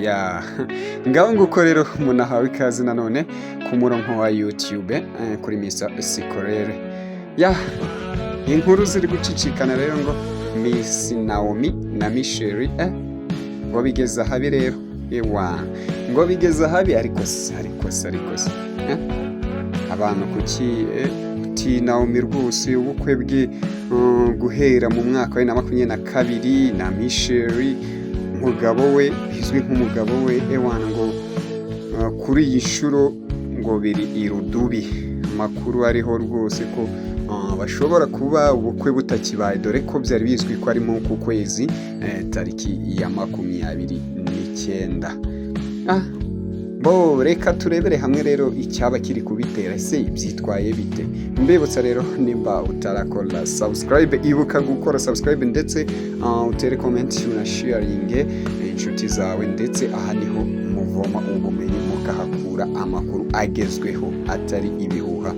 ya ngaho nguko rero umuntu ahawe ikaze nanone ku murongo wa YouTube kuri Mr. Sikorere ya inkuru ziri gucicikana rero ngo Miss Naomi na Michelle ngo bigeza habi rero ewa ngo bigeza habi ariko abantu kuki Naomi rwose ubukwe bwe guhera mu mwaka wa 2022 na Michelle umugabo we bizwi nk'umugabo we ewana ngo kuri iyi nshuro ngo biri irudubi amakuru ariho rwose ko bashobora kuba ubukwe butakibaye dore ko byari bizwi ko ari mu kwezi tariki ya 29 bo reka turebere hamwe rero icyaba kiri kubitera se byitwaye bite mbibutsa rero nimba utarakora subscribe ibuka gukora subscribe ndetse utere comment na sharing inshuti zawe ndetse aha niho muvoma ubumenyi mukahakura amakuru agezweho atari ibihuha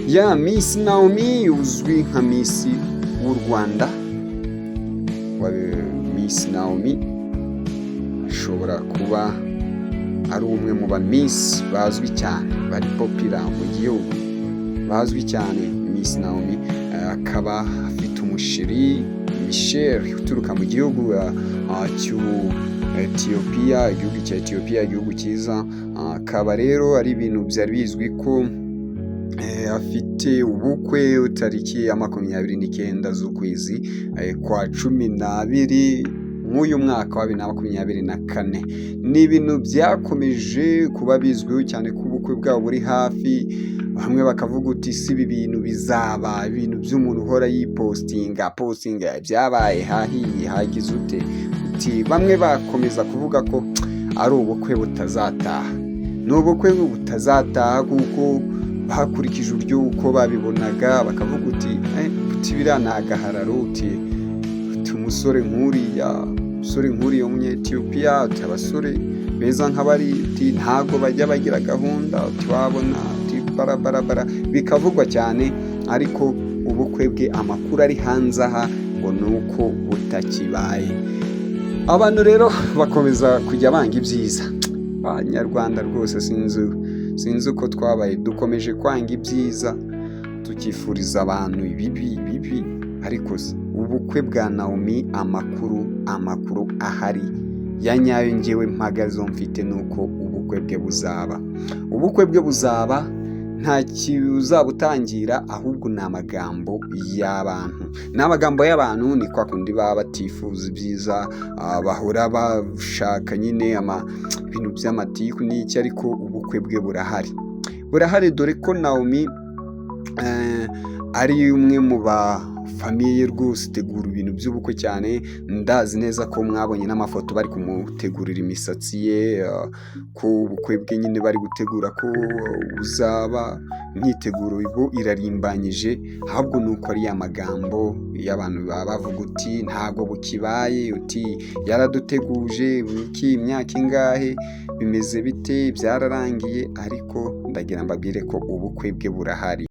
ya Miss Naomi uzwi nka Miss w'u Rwanda Miss Naomi ashobora kuba ari umwe mu ba Miss bazwi cyane bari popular mu gihugu bazwi cyane Miss Naomi akaba afite umushiri Michelle uturuka mu gihugu Ethiopian igihugu cya Ethiopian igihugu cyiza akaba rero ari ibintu byari bizwi ko afite ubukwe tariki ya 29 z'ukwezi kwa 12 nk'uyu mwaka wa 2024 ni ibintu byakomeje kuba bizwiho cyane ko ubukwe bwabo buri hafi bamwe bakavuga uti si ibi bintu bizaba ibintu by'umuntu uhora yipostinga byabaye hahiye hagize ute uti bamwe bakomeza kuvuga ko ari ubukwe butazataha n'ubukwe butazataha kuko bakurikije uburyo uko babibonaga bakavuga uti biranagahararo uti umusore nk'uriya w'umunyetiyopiya uti abasore beza nk'abari uti ntago bajya bagira gahunda uti wabona uti barabara bikavugwa cyane ariko ubukwe bwe amakuru ari hanze aha ngo nuko butakibaye abantu rero bakomeza kujya banga ibyiza abanyarwanda rwose sinzi uko twabaye dukomeje kwanga ibyiza tukifuriza abantu ibibi ariko ubukwe bwa Naomi amakuru ahari ya nyayo ngewe mpagazo mfite nuko ubukwe bwe buzaba nta kizabutangira ahubwo ni amagambo y'abantu ni kwa kundi baba batifuza ibyiza bahora bashaka nyine ibintu by'amatiku n'iki ariko ubukwe bwe burahari dore ko Naomi ari umwe mu famiye rwose itegura ibintu by'ubukwe cyane ndazi neza ko mwabonye n'amafoto bari kumutegurira imisatsi ye ko ubukwe bwe nyine bari gutegura ko uzaba imyiteguro irarimbanyije ahubwo nuko ari amagambo y'abantu baba bavuga uti ntago bukibaye uti yaraduteguje buki imyaka ingahe bimeze bite byararangiye ariko ndagira mbabwire ko ubukwe bwe burahari